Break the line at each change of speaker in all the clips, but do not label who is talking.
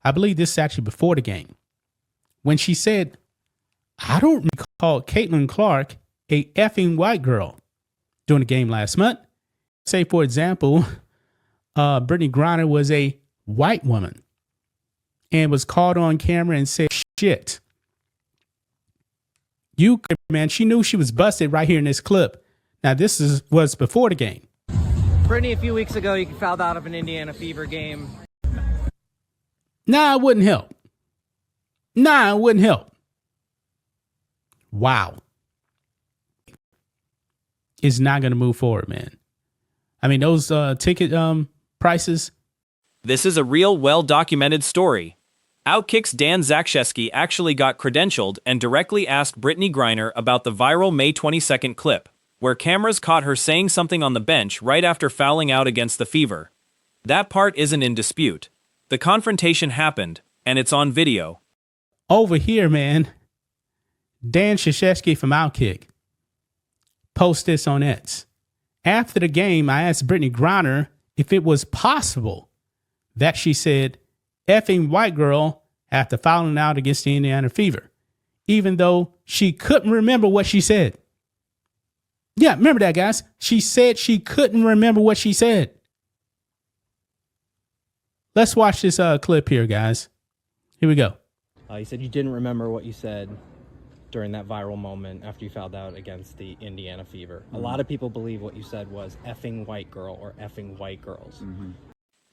I believe this is actually before the game, when she said, I don't recall Caitlin Clark a effing white girl during the game last month. Say, for example, Brittney Griner was a white woman and was caught on camera and said, shit. Man, she knew she was busted right here in this clip. Now, this was before the game.
Brittney, a few weeks ago, you fouled out of an Indiana Fever game.
Nah, it wouldn't help. Nah, it wouldn't help. Wow. It's not going to move forward, man. I mean, those ticket prices.
This is a real, well-documented story. Outkick's Dan Zakrzewski actually got credentialed and directly asked Brittney Griner about the viral May 22nd clip, where cameras caught her saying something on the bench right after fouling out against the Fever. That part isn't in dispute. The confrontation happened, and it's on video.
Over here, man, Dan Zakrzewski from Outkick post this on X. After the game, I asked Brittney Griner if it was possible that she said, effing white girl after fouling out against the Indiana Fever, even though she couldn't remember what she said. Yeah, remember that, guys. She said she couldn't remember what she said. Let's watch this clip here, guys. Here we go.
You said you didn't remember what you said during that viral moment after you fouled out against the Indiana Fever. A lot of people believe what you said was effing white girl or effing white girls.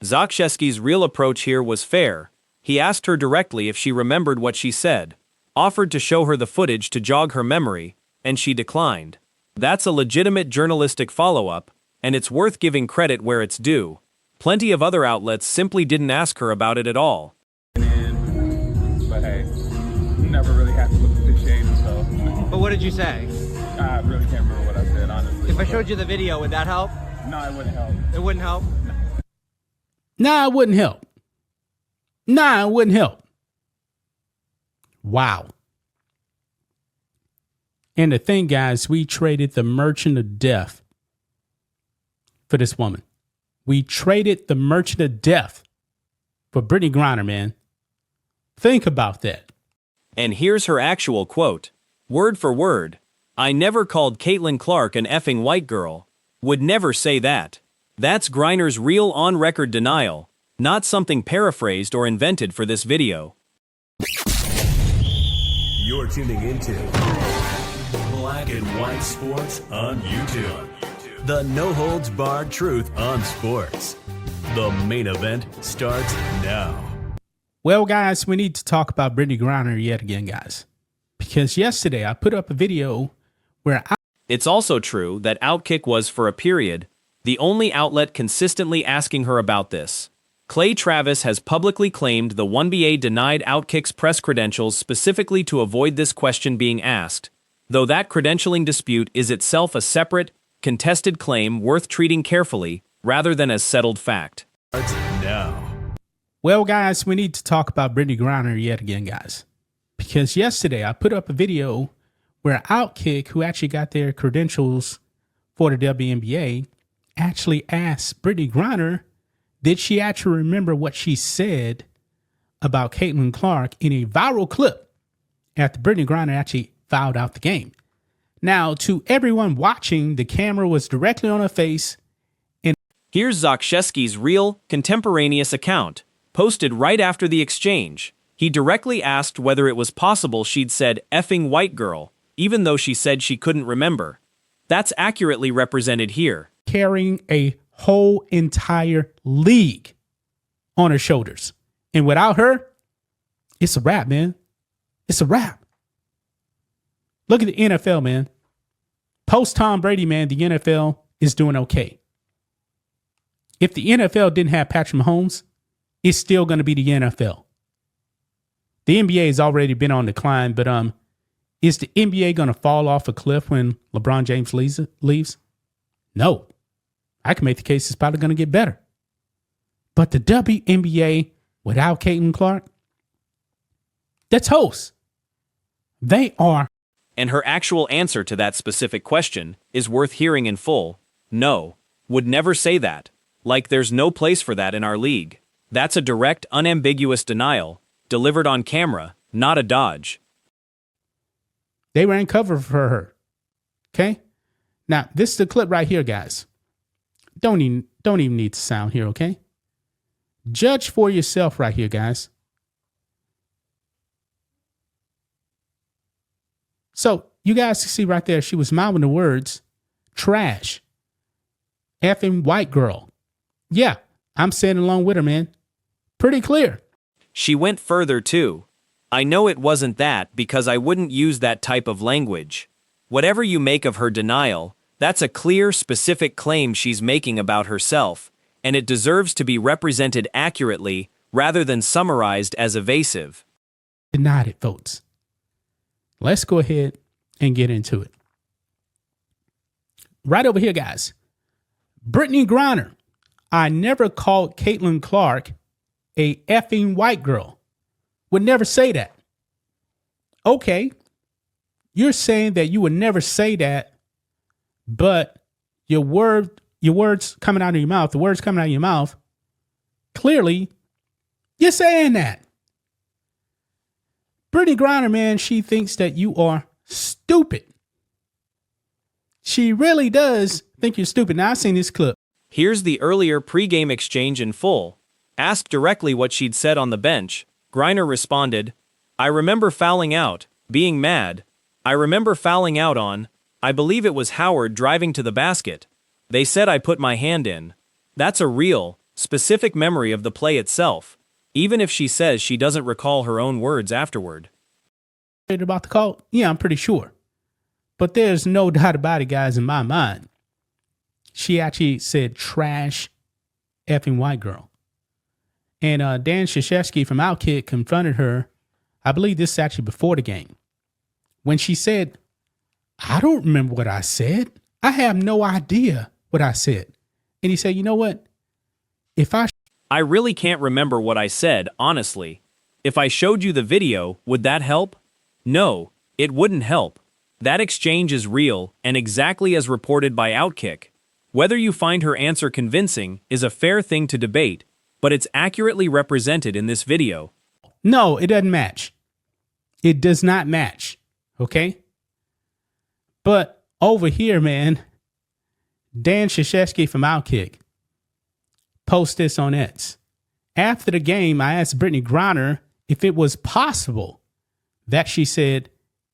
Zakrzewski's real approach here was fair. He asked her directly if she remembered what she said, offered to show her the footage to jog her memory, and she declined. That's a legitimate journalistic follow-up, and it's worth giving credit where it's due. Plenty of other outlets simply didn't ask her about it at all.
But hey, never really had to look officiating, so.
But what did you say?
I really can't remember what I said, honestly.
If I showed you the video, would that help?
No, it wouldn't help.
It wouldn't help?
Nah, it wouldn't help. Nah, it wouldn't help. Wow. And the thing, guys, we traded the Merchant of Death for this woman. We traded the Merchant of Death for Brittney Griner, man. Think about that.
And here's her actual quote. Word for word. I never called Caitlin Clark an effing white girl. Would never say that. That's Griner's real on-record denial, not something paraphrased or invented for this video.
You're tuning into Black and White Sports on YouTube. The no-holds-barred truth on sports. The main event starts now.
Well, guys, we need to talk about Brittney Griner yet again, guys. Because yesterday I put up a video where
It's also true that Outkick was, for a period, the only outlet consistently asking her about this. Clay Travis has publicly claimed the 1BA denied Outkick's press credentials specifically to avoid this question being asked, though that credentialing dispute is itself a separate, contested claim worth treating carefully rather than as settled fact.
Now.
Well, guys, we need to talk about Brittney Griner yet again, guys. Because yesterday I put up a video where Outkick, who actually got their credentials for the WNBA, actually asked Brittney Griner, did she actually remember what she said about Caitlin Clark in a viral clip after Brittney Griner actually fouled out the game. Now, to everyone watching, the camera was directly on her face. And
here's Zakrzewski's real, contemporaneous account, posted right after the exchange. He directly asked whether it was possible she'd said effing white girl, even though she said she couldn't remember. That's accurately represented here.
Carrying a whole entire league on her shoulders. And without her, it's a wrap, man. It's a wrap. Look at the NFL, man. Post Tom Brady, man, the NFL is doing okay. If the NFL didn't have Patrick Mahomes, it's still going to be the NFL. The NBA has already been on decline, but is the NBA going to fall off a cliff when LeBron James leaves? No. I can make the case it's probably going to get better. But the WNBA without Caitlin Clark, they're toast. They are.
And her actual answer to that specific question is worth hearing in full. No, would never say that. Like there's no place for that in our league. That's a direct, unambiguous denial, delivered on camera, not a dodge.
They ran cover for her. Okay? Now, this is the clip right here, guys. Don't even need the sound here, okay? Judge for yourself right here, guys. So, you guys can see right there, she was mouthing the words, trash, effing white girl. Yeah, I'm saying along with her, man. Pretty clear.
She went further, too. I know it wasn't that because I wouldn't use that type of language. Whatever you make of her denial, that's a clear, specific claim she's making about herself, and it deserves to be represented accurately rather than summarized as evasive.
Denied it, folks. Let's go ahead and get into it. Right over here, guys. Brittney Griner. I never called Caitlin Clark a effing white girl. Would never say that. Okay. You're saying that you would never say that, but your words coming out of your mouth, the words coming out of your mouth, clearly you're saying that. Brittney Griner, man, she thinks that you are stupid. She really does think you're stupid. Now, I've seen this clip.
Here's the earlier pregame exchange in full. Asked directly what she'd said on the bench, Griner responded, I remember fouling out, being mad. I remember fouling out on, I believe it was Howard driving to the basket. They said I put my hand in. That's a real, specific memory of the play itself, even if she says she doesn't recall her own words afterward.
About the call? Yeah, I'm pretty sure. But there's no doubt about it, guys, in my mind. She actually said trash effing white girl. And Dan Krzyzewski from Outkick confronted her. I believe this is actually before the game. When she said, I don't remember what I said. I have no idea what I said. And he said, you know what?
I really can't remember what I said, honestly. If I showed you the video, would that help? No, it wouldn't help. That exchange is real and exactly as reported by Outkick. Whether you find her answer convincing is a fair thing to debate, but it's accurately represented in this video.
No, it doesn't match. It does not match. Okay? But over here, man, Dan Krzyzewski from Outkick post this on X. After the game, I asked Brittney Griner if it was possible that she said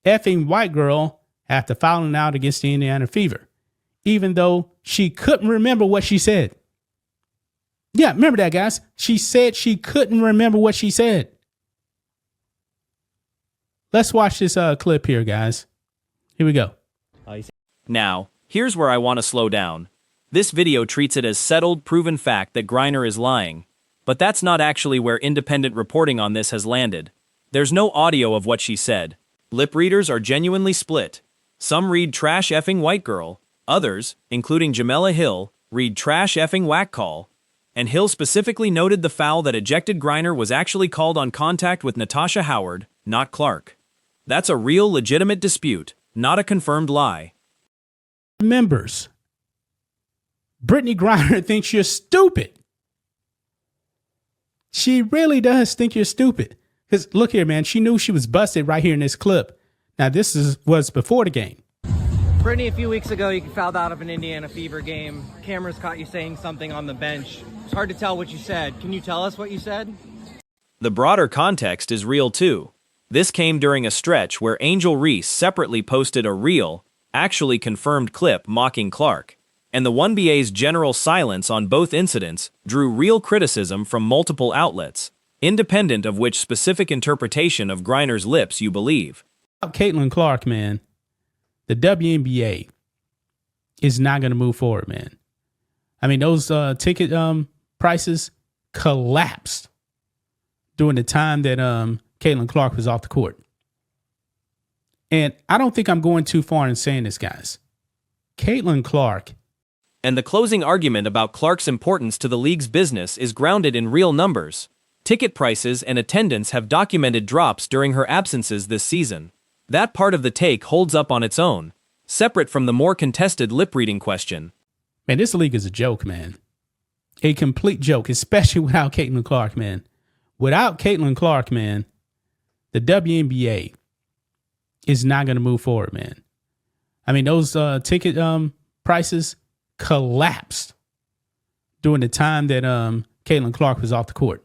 effing white girl after fouling out against the Indiana Fever, even though she couldn't remember what she said. Yeah, remember that, guys. She said she couldn't remember what she said. Let's watch this clip here, guys. Here we go.
Now, here's where I want to slow down. This video treats it as settled, proven fact that Griner is lying. But that's not actually where independent reporting on this has landed. There's no audio of what she said. Lip readers are genuinely split. Some read trash effing white girl. Others, including Jamela Hill, read trash effing whack call. And Hill specifically noted the foul that ejected Griner was actually called on contact with Natasha Howard, not Clark. That's a real legitimate dispute, not a confirmed lie.
Members, Brittney Griner thinks you're stupid. She really does think you're stupid. Because look here, man, she knew she was busted right here in this clip. Now, this was before the game.
Brittney, a few weeks ago, you fouled out of an Indiana Fever game. Cameras caught you saying something on the bench. It's hard to tell what you said. Can you tell us what you said?
The broader context is real too. This came during a stretch where Angel Reese separately posted a real, actually confirmed clip mocking Clark, and the 1BA's general silence on both incidents drew real criticism from multiple outlets, independent of which specific interpretation of Griner's lips you believe.
Caitlin Clark, man, the WNBA is not going to move forward, man. I mean, those ticket prices collapsed during the time that Caitlin Clark was off the court. And I don't think I'm going too far in saying this, guys. Caitlin Clark.
And the closing argument about Clark's importance to the league's business is grounded in real numbers. Ticket prices and attendance have documented drops during her absences this season. That part of the take holds up on its own, separate from the more contested lip-reading question.
Man, this league is a joke, man. a complete joke, especially without Caitlin Clark, man. Without Caitlin Clark, man, the WNBA is not going to move forward, man. I mean, those ticket prices collapsed during the time that Caitlin Clark was off the court.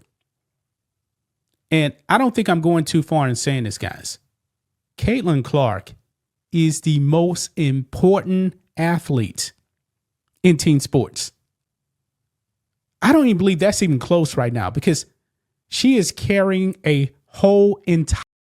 And I don't think I'm going too far in saying this, guys. Caitlin Clark is the most important athlete in team sports. I don't even believe that's even close right now because she is carrying a whole entire